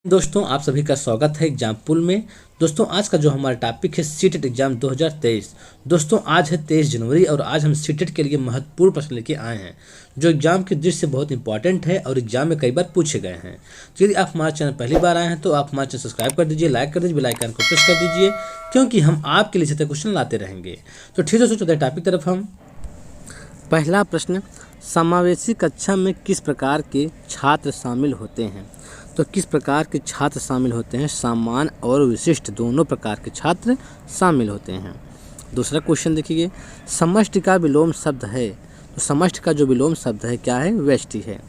दोस्तों आप सभी का स्वागत है एग्जाम पुल में। दोस्तों आज का जो हमारा टॉपिक है सीटेट एग्जाम 2023। दोस्तों आज है 23 जनवरी और आज हम सीटेट के लिए महत्वपूर्ण प्रश्न लेके आए हैं जो एग्जाम की दृष्टि से बहुत इंपॉर्टेंट है और एग्जाम में कई बार पूछे गए हैं। तो यदि आप हमारे चैनल पहली बार आए हैं तो आप हमारे चैनल सब्सक्राइब कर दीजिए, लाइक कर दीजिए, बेल आइकन को प्रेस कर दीजिए क्योंकि हम आपके लिए क्वेश्चन लाते रहेंगे। तो ठीक है दोस्तों, चलते हैं टॉपिक तरफ। हम पहला प्रश्न, समावेशी कक्षा में किस प्रकार के छात्र शामिल होते हैं? तो किस प्रकार के छात्र शामिल होते हैं? सामान्य और विशिष्ट दोनों प्रकार के छात्र शामिल होते हैं। दूसरा क्वेश्चन देखिए, समष्टि का विलोम शब्द है, तो समष्टि का जो विलोम शब्द है क्या है? व्यष्टि है।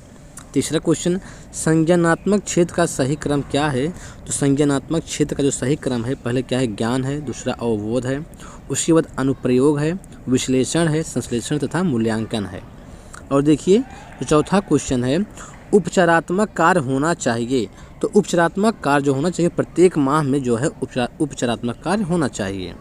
तीसरा क्वेश्चन, संज्ञानात्मक क्षेत्र का सही क्रम क्या है? तो संज्ञानात्मक क्षेत्र का जो सही क्रम है, पहले क्या है? ज्ञान है, दूसरा अवबोध है, उसके बाद अनुप्रयोग है, विश्लेषण है, संश्लेषण तथा मूल्यांकन है। और देखिए जो चौथा क्वेश्चन है, उपचारात्मक कार्य होना चाहिए, तो उपचारात्मक कार्य जो होना चाहिए प्रत्येक माह में जो है उपचारात्मक कार्य होना चाहिए।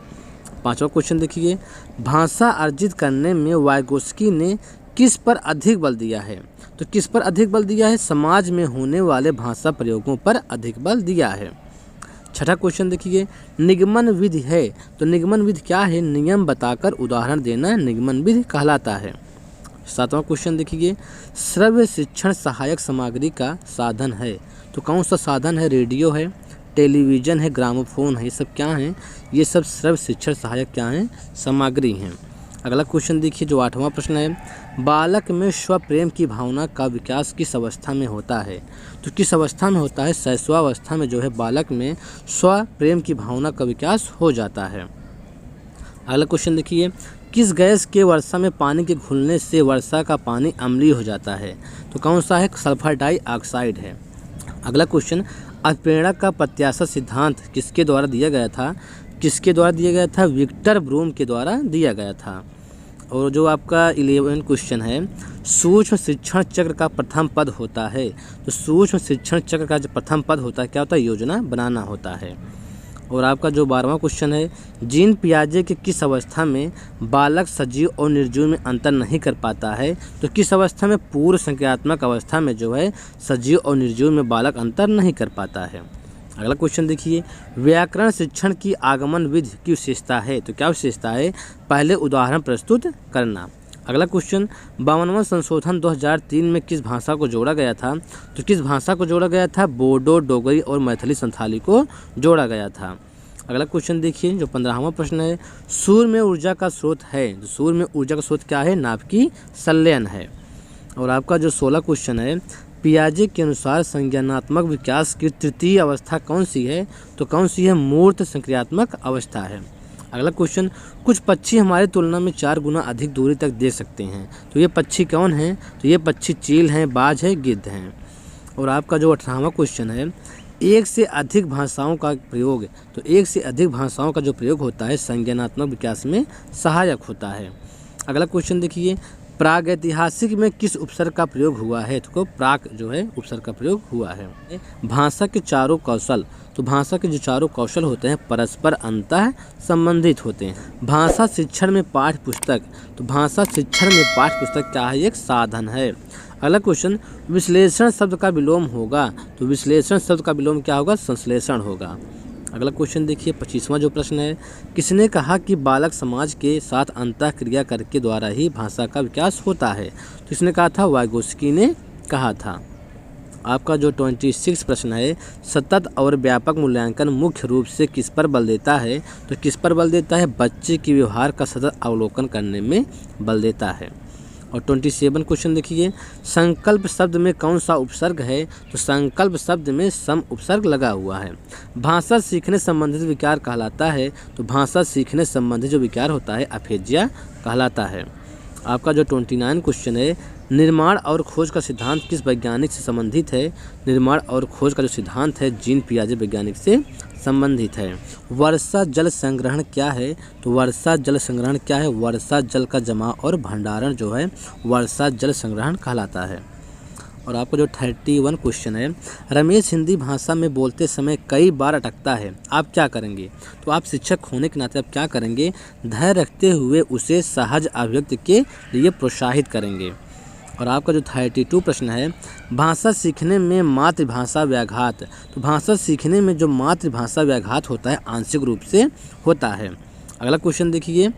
पांचवा क्वेश्चन देखिए, भाषा अर्जित करने में वाइगोत्स्की ने किस पर अधिक बल दिया है? तो किस पर अधिक बल दिया है? समाज में होने वाले भाषा प्रयोगों पर अधिक बल दिया है। छठा क्वेश्चन देखिए, निगमन विधि है, तो निगमन विधि क्या है? नियम बताकर उदाहरण देना निगमन विधि कहलाता है। सातवां क्वेश्चन देखिए, श्रव्य शिक्षण सहायक सामग्री का साधन है, तो कौन सा साधन है? रेडियो है, टेलीविज़न है, ग्रामोफोन है, ये सब क्या हैं? ये सब श्रव्य शिक्षण सहायक क्या हैं? सामग्री हैं। अगला क्वेश्चन देखिए जो आठवां प्रश्न है, बालक में स्वप्रेम की भावना का विकास किस अवस्था में होता है? तो किस अवस्था में होता है? शैशवावस्था में जो है बालक में स्वप्रेम की भावना का विकास हो जाता है। अगला क्वेश्चन देखिए, किस गैस के वर्षा में पानी के घुलने से वर्षा का पानी अम्लीय हो जाता है? तो कौन सा है? सल्फर डाइऑक्साइड है। अगला क्वेश्चन, अल्पप्रेरणा का प्रत्याशा सिद्धांत किसके द्वारा दिया गया था? किसके द्वारा दिया गया था? विक्टर ब्रूम के द्वारा दिया गया था। और जो आपका 11 क्वेश्चन है, सूक्ष्म शिक्षण चक्र का प्रथम पद होता है, तो सूक्ष्म शिक्षण चक्र का जो प्रथम पद होता है क्या होता है? योजना बनाना होता है। और आपका जो 12वां क्वेश्चन है, जीन पियाजे के किस अवस्था में बालक सजीव और निर्जीव में अंतर नहीं कर पाता है? तो किस अवस्था में? पूर्व संक्रियात्मक अवस्था में जो है सजीव और निर्जीव में बालक अंतर नहीं कर पाता है। अगला क्वेश्चन देखिए, व्याकरण शिक्षण की आगमन विधि की विशेषता है, तो क्या विशेषता है? पहले उदाहरण प्रस्तुत करना। अगला क्वेश्चन, 52वां संशोधन 2003 में किस भाषा को जोड़ा गया था? तो किस भाषा को जोड़ा गया था? बोडो, डोगरी और मैथिली संथाली को जोड़ा गया था। अगला क्वेश्चन देखिए जो 15वां प्रश्न है, सूर्य में ऊर्जा का स्रोत है, तो सूर्य में ऊर्जा का स्रोत क्या है? नाभिकीय संलयन है। और आपका जो 16 क्वेश्चन है, पियाजे के अनुसार संज्ञानात्मक विकास की तृतीय अवस्था कौन सी है? तो कौन सी है? मूर्त संक्रियात्मक अवस्था है। अगला क्वेश्चन, कुछ पक्षी हमारी तुलना में 4 गुना अधिक दूरी तक देख सकते हैं, तो ये पक्षी कौन हैं? तो ये पक्षी चील हैं, बाज है, गिद्ध हैं। और आपका जो 18वां क्वेश्चन है, एक से अधिक भाषाओं का प्रयोग, तो एक से अधिक भाषाओं का जो प्रयोग होता है संज्ञानात्मक विकास में सहायक होता है। अगला क्वेश्चन देखिए, प्रागैतिहासिक में किस उपसर्ग का प्रयोग हुआ है? तो प्राक जो है उपसर्ग का प्रयोग हुआ है। भाषा के चारों कौशल, तो भाषा के जो चारों कौशल होते हैं परस्पर अंतः संबंधित होते हैं। भाषा शिक्षण में पाठ्य पुस्तक, तो भाषा शिक्षण में पाठ्य पुस्तक क्या है? एक साधन है। अगला क्वेश्चन, विश्लेषण शब्द का विलोम होगा, तो विश्लेषण शब्द का विलोम क्या होगा? संश्लेषण होगा। अगला क्वेश्चन देखिए 25वां जो प्रश्न है, किसने कहा कि बालक समाज के साथ अंतः क्रिया करके द्वारा ही भाषा का विकास होता है? तो इसने कहा था वाइगोत्स्की ने कहा था। आपका जो 26 प्रश्न है, सतत और व्यापक मूल्यांकन मुख्य रूप से किस पर बल देता है? तो किस पर बल देता है? बच्चे के व्यवहार का सतत अवलोकन करने में बल देता है। और 27 क्वेश्चन देखिए, संकल्प शब्द में कौन सा उपसर्ग है? तो संकल्प शब्द में सम उपसर्ग लगा हुआ है। भाषा सीखने संबंधित विकार कहलाता है, तो भाषा सीखने संबंधित जो विकार होता है अफेजिया कहलाता है। आपका जो 29 क्वेश्चन है, निर्माण और खोज का सिद्धांत किस वैज्ञानिक से संबंधित है? निर्माण और खोज का जो सिद्धांत है जीन पियाजे वैज्ञानिक से संबंधित है। वर्षा जल संग्रहण क्या है? तो वर्षा जल संग्रहण क्या है? वर्षा जल का जमाव और भंडारण जो है वर्षा जल संग्रहण कहलाता है। और आपको जो 31 क्वेश्चन है, रमेश हिंदी भाषा में बोलते समय कई बार अटकता है, आप क्या करेंगे? तो आप शिक्षक होने के नाते आप क्या करेंगे? धैर्य रखते हुए उसे सहज अभिव्यक्ति के लिए प्रोत्साहित करेंगे। और आपका जो 32 प्रश्न है, भाषा सीखने में मातृभाषा व्याघात। तो भाषा सीखने में जो मातृभाषा व्याघात होता है आंशिक रूप से होता है। अगला क्वेश्चन देखिए,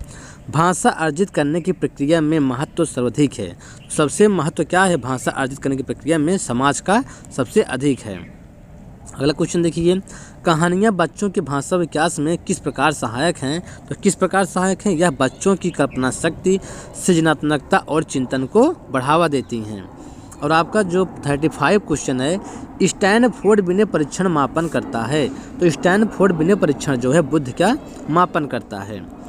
भाषा अर्जित करने की प्रक्रिया में महत्व सर्वाधिक है। सबसे महत्व क्या है भाषा अर्जित करने की प्रक्रिया में? समाज का सबसे अधिक है। अगला क्वेश्चन देखिए, कहानियाँ बच्चों के भाषा विकास में किस प्रकार सहायक हैं? तो किस प्रकार सहायक हैं? यह बच्चों की कल्पना शक्ति, सृजनात्मकता और चिंतन को बढ़ावा देती हैं। और आपका जो 35 क्वेश्चन है, स्टैनफोर्ड बिने परीक्षण मापन करता है। तो स्टैनफोर्ड बिने परीक्षण जो है बुद्धि का मापन करता है।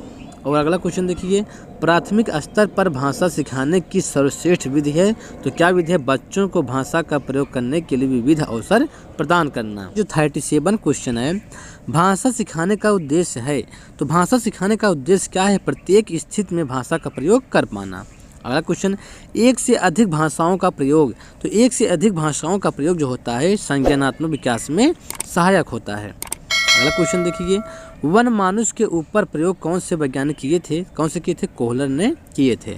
और अगला क्वेश्चन देखिए, प्राथमिक स्तर पर भाषा सिखाने की सर्वश्रेष्ठ विधि है। तो क्या विधि है? बच्चों को भाषा का प्रयोग करने के लिए विविध अवसर प्रदान करना। जो 37 क्वेश्चन है, भाषा सिखाने का उद्देश्य है। तो भाषा सिखाने का उद्देश्य क्या है? प्रत्येक स्थिति में भाषा का प्रयोग कर पाना। अगला क्वेश्चन, एक से अधिक भाषाओं का प्रयोग। तो एक से अधिक भाषाओं का प्रयोग जो होता है संज्ञानात्मक विकास में सहायक होता है। अगला क्वेश्चन देखिए, वन मानुष के ऊपर प्रयोग कौन से वैज्ञानिक किए थे? कौन से किए थे? कोहलर ने किए थे।